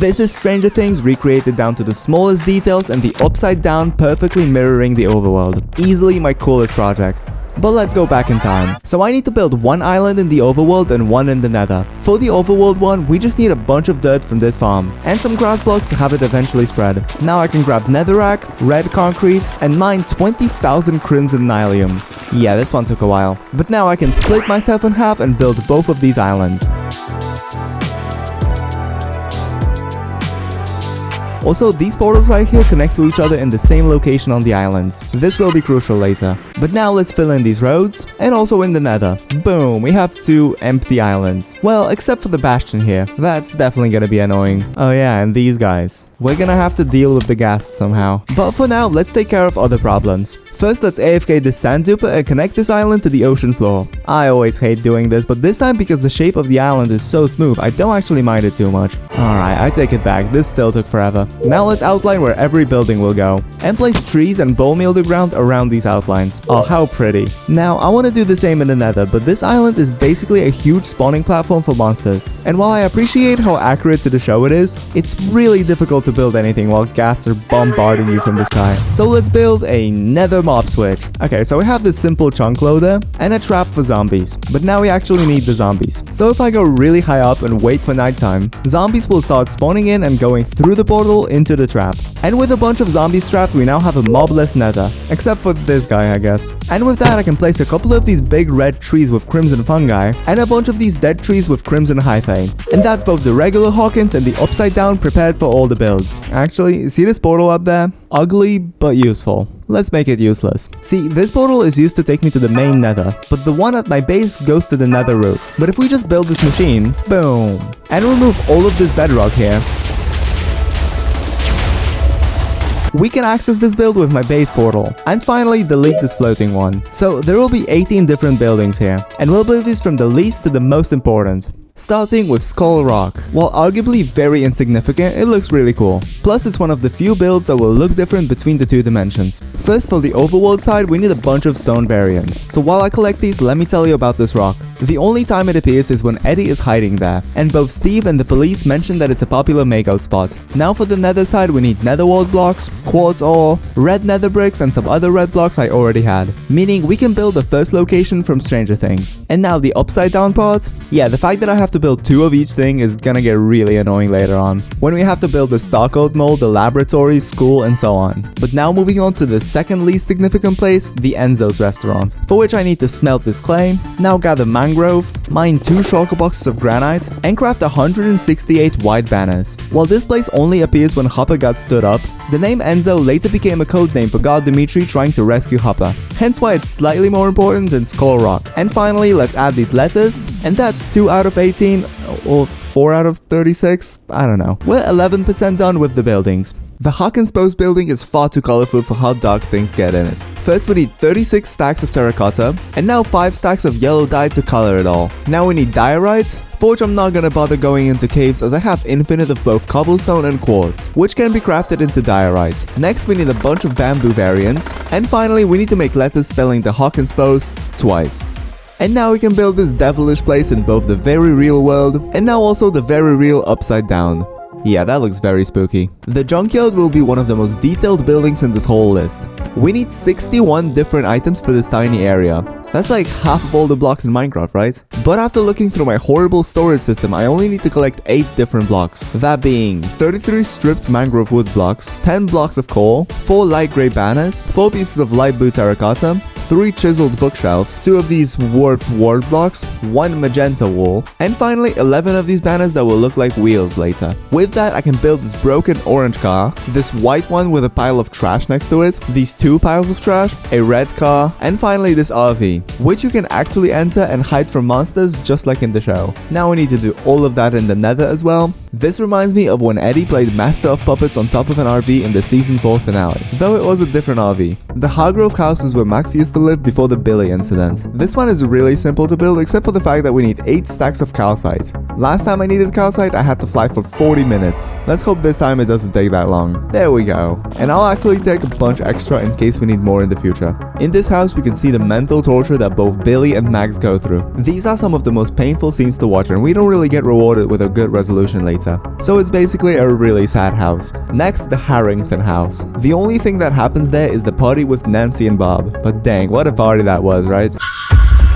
This is Stranger Things recreated down to the smallest details and the upside down perfectly mirroring the overworld. Easily my coolest project. But let's go back in time. So I need to build one island in the overworld and one in the nether. For the overworld one, we just need a bunch of dirt from this farm and some grass blocks to have it eventually spread. Now I can grab netherrack, red concrete, and mine 20,000 crimson nylium. Yeah, this one took a while. But now I can split myself in half and build both of these islands. Also, these portals right here connect to each other in the same location on the islands. This will be crucial later. But now let's fill in these roads, and also in the nether. Boom, we have 2 empty islands. Well, except for the bastion here. That's definitely gonna be annoying. Oh yeah, and these guys. We're gonna have to deal with the ghasts somehow. But for now, let's take care of other problems. First, let's AFK this sand duper and connect this island to the ocean floor. I always hate doing this, but this time because the shape of the island is so smooth, I don't actually mind it too much. Alright, I take it back. This still took forever. Now let's outline where every building will go. And place trees and bone meal to ground around these outlines. Oh, how pretty. Now, I want to do the same in the nether, but this island is basically a huge spawning platform for monsters. And while I appreciate how accurate to the show it is, it's really difficult to build anything while ghasts are bombarding you from the sky. So let's build a nether mob switch. Okay, so we have this simple chunk loader and a trap for zombies. But now we actually need the zombies. So if I go really high up and wait for nighttime, zombies will start spawning in and going through the portal into the trap. And with a bunch of zombies trapped, we now have a mobless nether. Except for this guy, I guess. And with that, I can place a couple of these big red trees with crimson fungi and a bunch of these dead trees with crimson hyphae. And that's both the regular Hawkins and the upside down prepared for all the builds. Actually, see this portal up there? Ugly, but useful. Let's make it useless. See, this portal is used to take me to the main nether, but the one at my base goes to the nether roof. But if we just build this machine, boom, and remove all of this bedrock here, we can access this build with my base portal. And finally, delete this floating one. So there will be 18 different buildings here, and we'll build these from the least to the most important. Starting with Skull Rock. While arguably very insignificant, it looks really cool. Plus, it's one of the few builds that will look different between the 2 dimensions. First, for the overworld side, we need a bunch of stone variants. So while I collect these, let me tell you about this rock. The only time it appears is when Eddie is hiding there, and both Steve and the police mentioned that it's a popular makeout spot. Now for the nether side, we need netherwall blocks, quartz ore, red nether bricks, and some other red blocks I already had. Meaning we can build the first location from Stranger Things. And now the upside down part? Yeah, the fact that I have to build 2 of each thing is gonna get really annoying later on, when we have to build the Starcourt Mall, the laboratory, school, and so on. But now moving on to the second least significant place, the Enzo's restaurant, for which I need to smelt this clay, now gather mangrove, mine 2 shulker boxes of granite, and craft 168 white banners. While this place only appears when Hopper got stood up, the name Enzo later became a codename for God Dimitri trying to rescue Hopper, hence why it's slightly more important than Skull Rock. And finally, let's add these letters, and that's 2 out of 18, or 4 out of 36, I don't know. We're 11% done with the buildings. The Hawkins Post building is far too colorful for how dark things get in it. First we need 36 stacks of terracotta, and now 5 stacks of yellow dye to color it all. Now we need diorite, for which I'm not gonna bother going into caves as I have infinite of both cobblestone and quartz, which can be crafted into diorite. Next we need a bunch of bamboo variants, and finally we need to make letters spelling the Hawkins Post twice. And now we can build this devilish place in both the very real world and now also the very real upside down. Yeah, that looks very spooky. The junkyard will be one of the most detailed buildings in this whole list. We need 61 different items for this tiny area. That's like half of all the blocks in Minecraft, right? But after looking through my horrible storage system, I only need to collect 8 different blocks. That being 33 stripped mangrove wood blocks, 10 blocks of coal, 4 light grey banners, 4 pieces of light blue terracotta, 3 chiseled bookshelves, 2 of these warped ward blocks, 1 magenta wool, and finally 11 of these banners that will look like wheels later. With that, I can build this broken orange car, this white one with a pile of trash next to it, these 2 piles of trash, a red car, and finally this RV, which you can actually enter and hide from monsters just like in the show. Now we need to do all of that in the nether as well. This reminds me of when Eddie played Master of Puppets on top of an RV in the season 4 finale, though it was a different RV. The Hargrove house is where Max used to live before the Billy incident. This one is really simple to build except for the fact that we need 8 stacks of calcite. Last time I needed calcite, I had to fly for 40 minutes. Let's hope this time it doesn't take that long. There we go. And I'll actually take a bunch extra in case we need more in the future. In this house we can see the mental torture that both Billy and Max go through. These are some of the most painful scenes to watch and we don't really get rewarded with a good resolution later. pizza. So it's basically a really sad house. Next, the Harrington house. The only thing that happens there is the party with Nancy and Bob. But dang, what a party that was, right?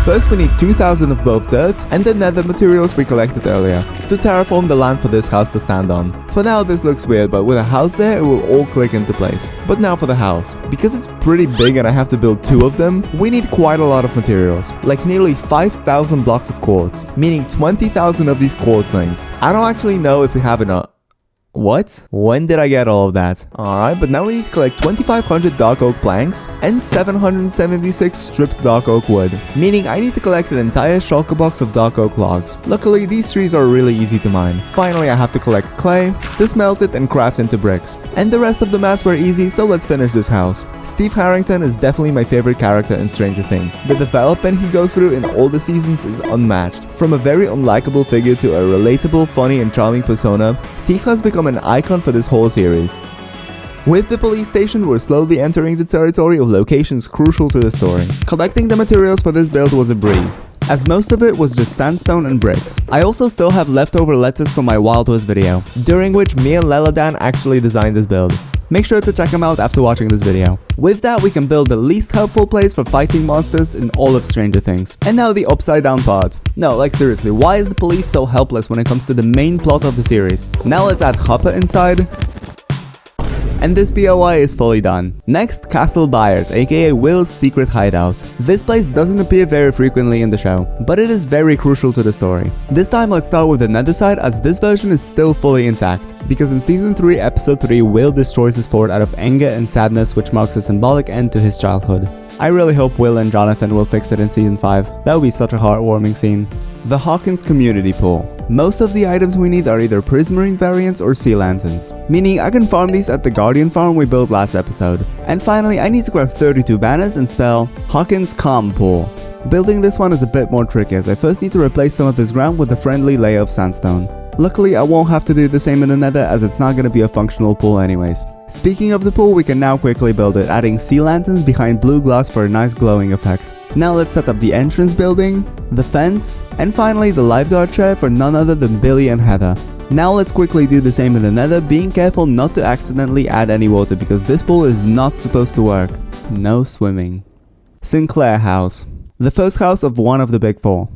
First, we need 2,000 of both dirt and the nether materials we collected earlier to terraform the land for this house to stand on. For now, this looks weird, but with a house there, it will all click into place. But now for the house. Because it's pretty big and I have to build 2 of them, we need quite a lot of materials, like nearly 5,000 blocks of quartz, meaning 20,000 of these quartz things. I don't actually know if we have enough. What? When did I get all of that? Alright, but now we need to collect 2,500 dark oak planks and 776 stripped dark oak wood, meaning I need to collect an entire shulker box of dark oak logs. Luckily, these trees are really easy to mine. Finally, I have to collect clay to smelt it and craft into bricks. And the rest of the mats were easy, so let's finish this house. Steve Harrington is definitely my favorite character in Stranger Things. The development he goes through in all the seasons is unmatched. From a very unlikable figure to a relatable, funny and charming persona, Steve has become an icon for this whole series. With the police station, we're slowly entering the territory of locations crucial to the story. Collecting the materials for this build was a breeze, as most of it was just sandstone and bricks. I also still have leftover letters from my Wild West video, during which me and Leladan actually designed this build. Make sure to check them out after watching this video. With that, we can build the least helpful place for fighting monsters in all of Stranger Things. And now the upside down part. No, like seriously, why is the police so helpless when it comes to the main plot of the series? Now let's add Hopper inside. And this POI is fully done. Next, Castle Byers, aka Will's secret hideout. This place doesn't appear very frequently in the show, but it is very crucial to the story. This time let's start with the nether side, as this version is still fully intact, because in season 3 episode 3 Will destroys his fort out of anger and sadness, which marks a symbolic end to his childhood. I really hope Will and Jonathan will fix it in season 5. That would be such a heartwarming scene. The Hawkins community pool. Most of the items we need are either prismarine variants or sea lanterns, meaning I can farm these at the Guardian farm we built last episode. And finally, I need to grab 32 banners and spell Hawkins Calm Pool. Building this one is a bit more tricky, as I first need to replace some of this ground with a friendly layer of sandstone. Luckily, I won't have to do the same in the nether, as it's not going to be a functional pool anyways. Speaking of the pool, we can now quickly build it, adding sea lanterns behind blue glass for a nice glowing effect. Now let's set up the entrance building, the fence, and finally the lifeguard chair for none other than Billy and Heather. Now let's quickly do the same in the nether, being careful not to accidentally add any water, because this pool is not supposed to work. No swimming. Sinclair house. The first house of one of the big 4.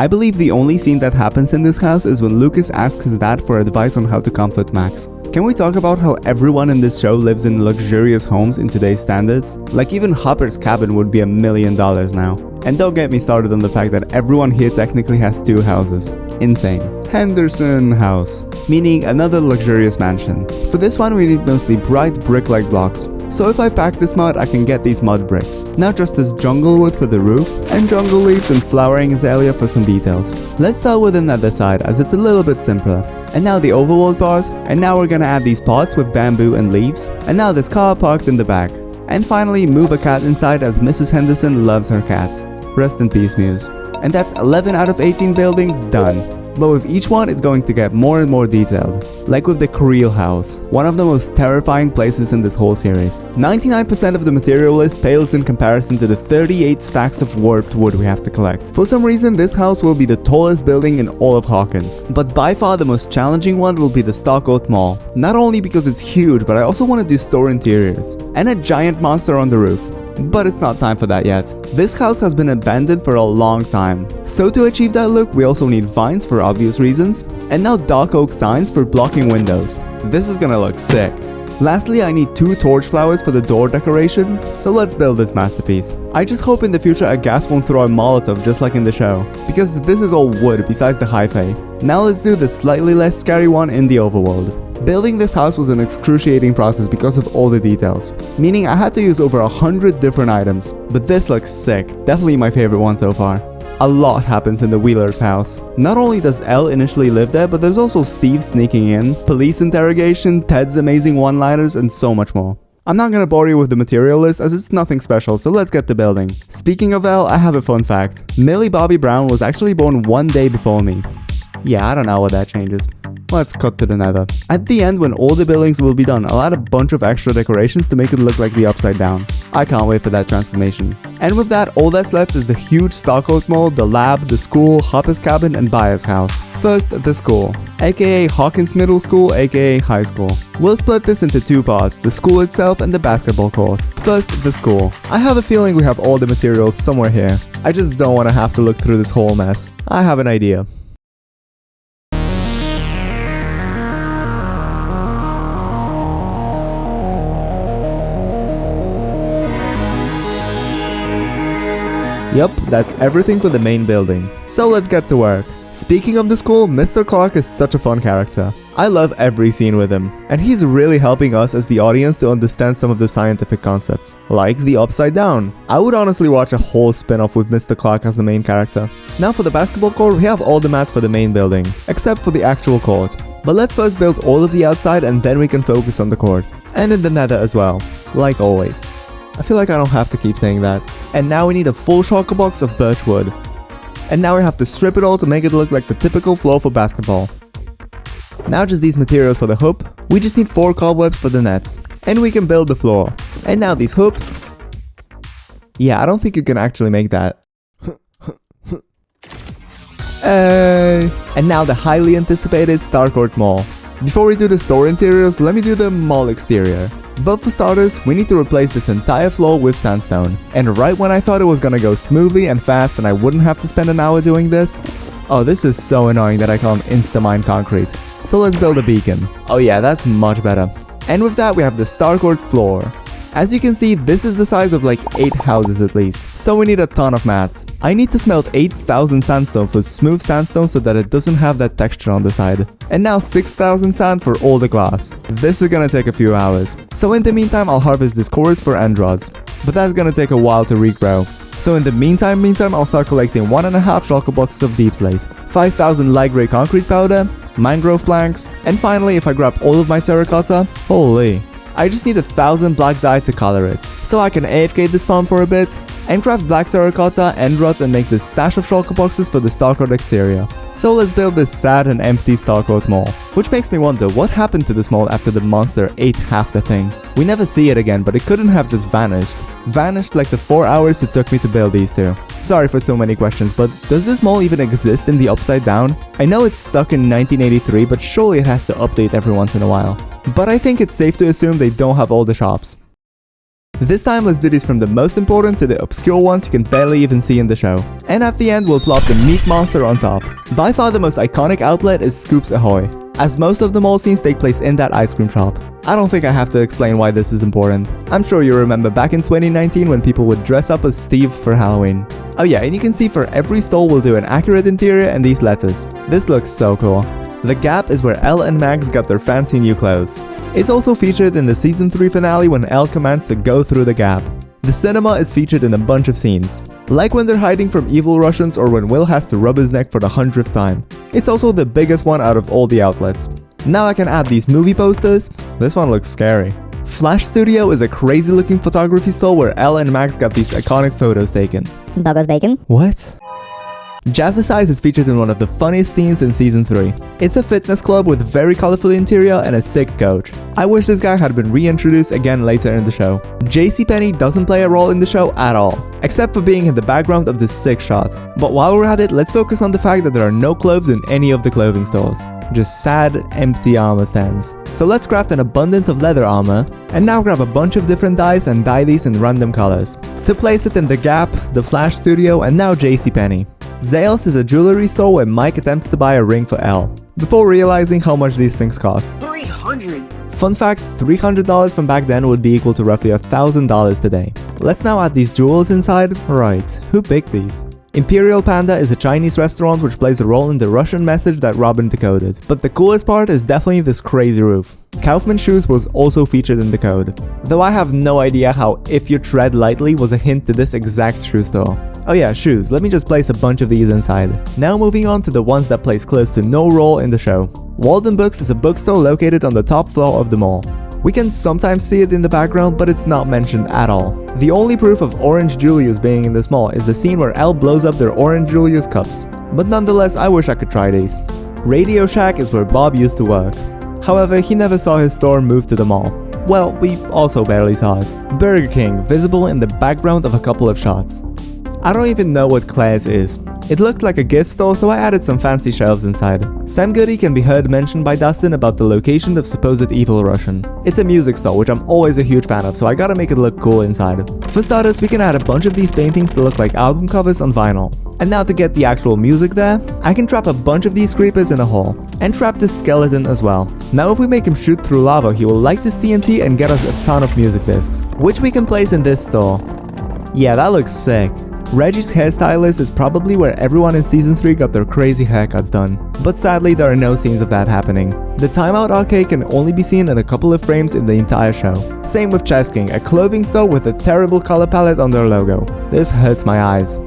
I believe the only scene that happens in this house is when Lucas asks his dad for advice on how to comfort Max. Can we talk about how everyone in this show lives in luxurious homes in today's standards? Like even Hopper's cabin would be $1 million now. And don't get me started on the fact that everyone here technically has 2 houses. Insane. Henderson house, meaning another luxurious mansion. For this one we need mostly bright brick-like blocks. So if I pack this mud, I can get these mud bricks. Now just as jungle wood for the roof, and jungle leaves and flowering azalea for some details. Let's start with the nether side, as it's a little bit simpler. And now the overworld part, and now we're gonna add these pots with bamboo and leaves, and now this car parked in the back. And finally move a cat inside, as Mrs. Henderson loves her cats. Rest in peace, Muse. And that's 11 out of 18 buildings done. But with each one, it's going to get more and more detailed. Like with the Creel house, one of the most terrifying places in this whole series. 99% of the material list pales in comparison to the 38 stacks of warped wood we have to collect. For some reason, this house will be the tallest building in all of Hawkins. But by far the most challenging one will be the Starcourt Mall. Not only because it's huge, but I also want to do store interiors. And a giant monster on the roof. But it's not time for that yet. This house has been abandoned for a long time. So to achieve that look, we also need vines for obvious reasons, and now dark oak signs for blocking windows. This is gonna look sick. Lastly, I need 2 torch flowers for the door decoration, so let's build this masterpiece. I just hope in the future a ghast won't throw a Molotov just like in the show, because this is all wood besides the hyphae. Now let's do the slightly less scary one in the overworld. Building this house was an excruciating process because of all the details, meaning I had to use over 100 different items, but this looks sick, definitely my favorite one so far. A lot happens in the Wheeler's house. Not only does Elle initially live there, but there's also Steve sneaking in, police interrogation, Ted's amazing one-liners, and so much more. I'm not gonna bore you with the material list as it's nothing special, so let's get to building. Speaking of Elle, I have a fun fact. Millie Bobby Brown was actually born 1 day before me. Yeah, I don't know what that changes. Let's cut to the Nether. At the end, when all the buildings will be done, I'll add a bunch of extra decorations to make it look like the Upside Down. I can't wait for that transformation. And with that, all that's left is the huge Starcourt Mall, the lab, the school, Hopper's cabin, and Buyer's house. First, the school, aka Hawkins Middle School, aka High School. We'll split this into two parts, the school itself and the basketball court. First, the school. I have a feeling we have all the materials somewhere here. I just don't want to have to look through this whole mess. I have an idea. Yup, that's everything for the main building. So let's get to work. Speaking of the school, Mr. Clark is such a fun character. I love every scene with him, and he's really helping us as the audience to understand some of the scientific concepts, like the Upside Down. I would honestly watch a whole spin-off with Mr. Clark as the main character. Now for the basketball court, we have all the mats for the main building, except for the actual court. But let's first build all of the outside and then we can focus on the court. And in the Nether as well, like always. I feel like I don't have to keep saying that. And now we need a full shulker box of birch wood. And now we have to strip it all to make it look like the typical floor for basketball. Now just these materials for the hoop. We just need 4 cobwebs for the nets. And we can build the floor. And now these hoops. Yeah, I don't think you can actually make that. And now the highly anticipated Starcourt Mall. Before we do the store interiors, let me do the mall exterior. But for starters, we need to replace this entire floor with sandstone. And right when I thought it was gonna go smoothly and fast and I wouldn't have to spend an hour doing this, oh, this is so annoying that I can't insta-mine concrete. So let's build a beacon. Oh yeah, that's much better. And with that, we have the Starcourt floor. As you can see, this is the size of like 8 houses at least, so we need a ton of mats. I need to smelt 8,000 sandstone for smooth sandstone so that it doesn't have that texture on the side. And now 6,000 sand for all the glass. This is gonna take a few hours. So in the meantime, I'll harvest this chorus for end rods. But that's gonna take a while to regrow. So in the meantime, I'll start collecting 1.5 shulker boxes of deep slate, 5,000 light grey concrete powder, mangrove planks, and finally if I grab all of my terracotta, holy. I just need 1,000 black dye to color it, so I can AFK this farm for a bit, and craft black terracotta, end rods, and make this stash of shulker boxes for the Starcourt exterior. So let's build this sad and empty Starcourt Mall, which makes me wonder what happened to this mall after the monster ate half the thing. We never see it again, but it couldn't have just vanished. Vanished like the 4 hours it took me to build these two. Sorry for so many questions, but does this mall even exist in the Upside Down? I know it's stuck in 1983, but surely it has to update every once in a while. But I think it's safe to assume they don't have all the shops. This time let's do these from the most important to the obscure ones you can barely even see in the show. And at the end we'll plop the meat monster on top. By far the most iconic outlet is Scoops Ahoy, as most of the mall scenes take place in that ice cream shop. I don't think I have to explain why this is important. I'm sure you remember back in 2019 when people would dress up as Steve for Halloween. Oh yeah, and you can see for every stall we'll do an accurate interior and these letters. This looks so cool. The Gap is where Elle and Max got their fancy new clothes. It's also featured in the season 3 finale when Elle commands to go through the gap. The cinema is featured in a bunch of scenes, like when they're hiding from evil Russians or when Will has to rub his neck for the 100th time. It's also the biggest one out of all the outlets. Now I can add these movie posters. This one looks scary. Flash Studio is a crazy looking photography store where Elle and Max got these iconic photos taken. Douglas Bacon? What? Jazzercise is featured in one of the funniest scenes in season 3. It's a fitness club with very colorful interior and a sick coach. I wish this guy had been reintroduced again later in the show. JCPenney doesn't play a role in the show at all, except for being in the background of this sick shot. But while we're at it, let's focus on the fact that there are no clothes in any of the clothing stores. Just sad, empty armor stands. So let's craft an abundance of leather armor, and now grab a bunch of different dyes and dye these in random colors, to place it in the Gap, the Flash Studio, and now JCPenney. Zales is a jewelry store where Mike attempts to buy a ring for Elle, before realizing how much these things cost. $300! Fun fact, $300 from back then would be equal to roughly $1,000 today. Let's now add these jewels inside. Right, who picked these? Imperial Panda is a Chinese restaurant which plays a role in the Russian message that Robin decoded. But the coolest part is definitely this crazy roof. Kaufman Shoes was also featured in the code, though I have no idea how If You Tread Lightly was a hint to this exact shoe store. Oh yeah, shoes, let me just place a bunch of these inside. Now moving on to the ones that plays close to no role in the show. Walden Books is a bookstore located on the top floor of the mall. We can sometimes see it in the background, but it's not mentioned at all. The only proof of Orange Julius being in this mall is the scene where Elle blows up their Orange Julius cups. But nonetheless, I wish I could try these. Radio Shack is where Bob used to work. However, he never saw his store move to the mall. Well, we also barely saw it. Burger King, visible in the background of a couple of shots. I don't even know what Claire's is. It looked like a gift store, so I added some fancy shelves inside. Sam Goody can be heard mentioned by Dustin about the location of supposed evil Russian. It's a music store, which I'm always a huge fan of, so I gotta make it look cool inside. For starters, we can add a bunch of these paintings to look like album covers on vinyl. And now to get the actual music there, I can trap a bunch of these creepers in a hole. And trap this skeleton as well. Now if we make him shoot through lava, he will light this TNT and get us a ton of music discs, which we can place in this store. Yeah, that looks sick. Reggie's hairstylist is probably where everyone in Season 3 got their crazy haircuts done. But sadly, there are no scenes of that happening. The Timeout arcade can only be seen in a couple of frames in the entire show. Same with Chess King, a clothing store with a terrible color palette on their logo. This hurts my eyes.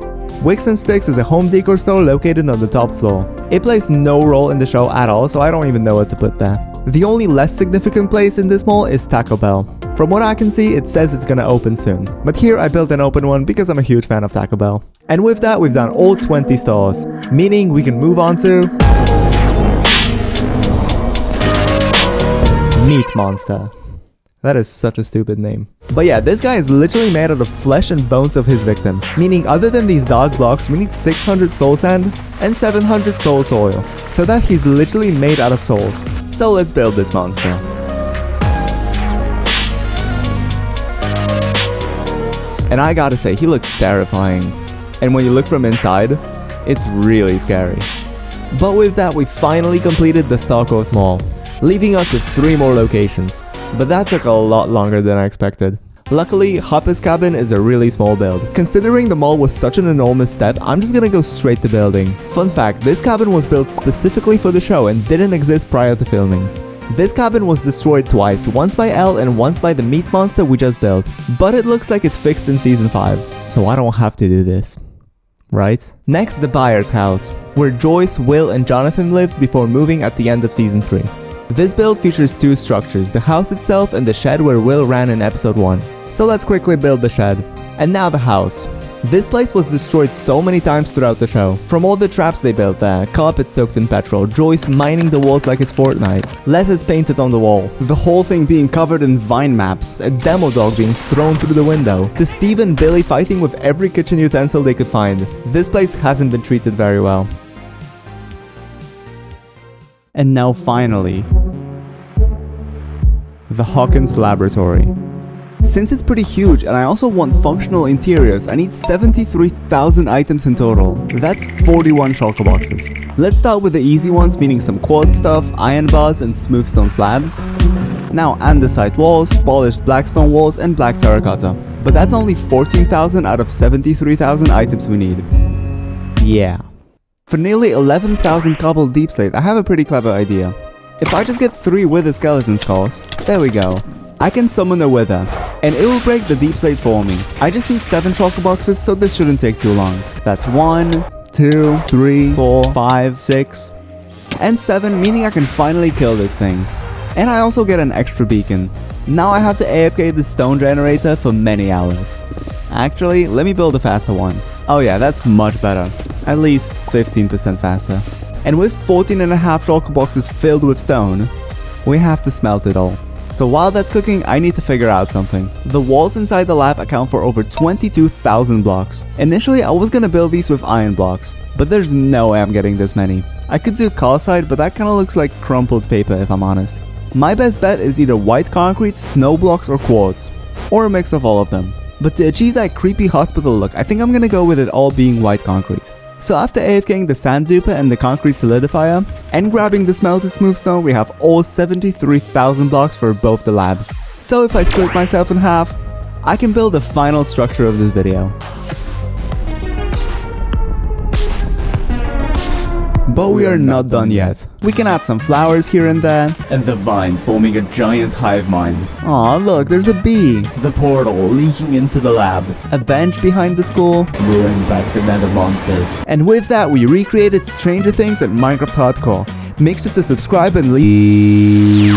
Wicks and Sticks is a home decor store located on the top floor. It plays no role in the show at all, so I don't even know what to put there. The only less significant place in this mall is Taco Bell. From what I can see, it says it's gonna open soon. But here I built an open one because I'm a huge fan of Taco Bell. And with that, we've done all 20 stores. Meaning we can move on to... Meat Monster. That is such a stupid name. But yeah, this guy is literally made out of flesh and bones of his victims. Meaning other than these dark blocks, we need 600 soul sand and 700 soul soil. So that he's literally made out of souls. So let's build this monster. And I gotta say, he looks terrifying. And when you look from inside, it's really scary. But with that, we finally completed the Starcourt Mall, leaving us with 3 more locations. But that took a lot longer than I expected. Luckily, Hopper's cabin is a really small build. Considering the mall was such an enormous step, I'm just gonna go straight to building. Fun fact, this cabin was built specifically for the show and didn't exist prior to filming. This cabin was destroyed twice, once by Elle and once by the meat monster we just built. But it looks like it's fixed in Season 5, so I don't have to do this. Right? Next, the buyer's house, where Joyce, Will, and Jonathan lived before moving at the end of Season 3. This build features 2 structures, the house itself and the shed where Will ran in episode 1. So let's quickly build the shed. And now the house. This place was destroyed so many times throughout the show. From all the traps they built there, carpet soaked in petrol, Joyce mining the walls like it's Fortnite, letters painted on the wall, the whole thing being covered in vine maps, a demo dog being thrown through the window, to Steve and Billy fighting with every kitchen utensil they could find. This place hasn't been treated very well. And now finally, the Hawkins Laboratory. Since it's pretty huge and I also want functional interiors, I need 73,000 items in total. That's 41 shulker boxes. Let's start with the easy ones, meaning some quartz stuff, iron bars, and smooth stone slabs. Now andesite walls, polished black stone walls, and black terracotta. But that's only 14,000 out of 73,000 items we need. Yeah. For nearly 11,000 cobbled deep slate, I have a pretty clever idea. If I just get 3 wither skeleton skulls, there we go. I can summon a wither, and it will break the deep slate for me. I just need 7 shulker boxes, so this shouldn't take too long. That's 1, 2, 3, 4, 5, 6, and 7, meaning I can finally kill this thing. And I also get an extra beacon. Now I have to AFK the stone generator for many hours. Actually, let me build a faster one. Oh yeah, that's much better. At least 15% faster. And with 14.5 shulker boxes filled with stone, we have to smelt it all. So while that's cooking, I need to figure out something. The walls inside the lab account for over 22,000 blocks. Initially, I was gonna build these with iron blocks, but there's no way I'm getting this many. I could do calcite, but that kinda looks like crumpled paper if I'm honest. My best bet is either white concrete, snow blocks, or quartz. Or a mix of all of them. But to achieve that creepy hospital look, I think I'm gonna go with it all being white concrete. So after AFKing the sand duper and the concrete solidifier, and grabbing the smelted smooth stone, we have all 73,000 blocks for both the labs. So if I split myself in half, I can build the final structure of this video. But we are not done yet. We can add some flowers here and there, and the vines forming a giant hive mind. Aw, look, there's a bee. The portal leaking into the lab. A bench behind the school. Luring back the Nether monsters. And with that, we recreated Stranger Things and Minecraft Hardcore. Make sure to subscribe and leave.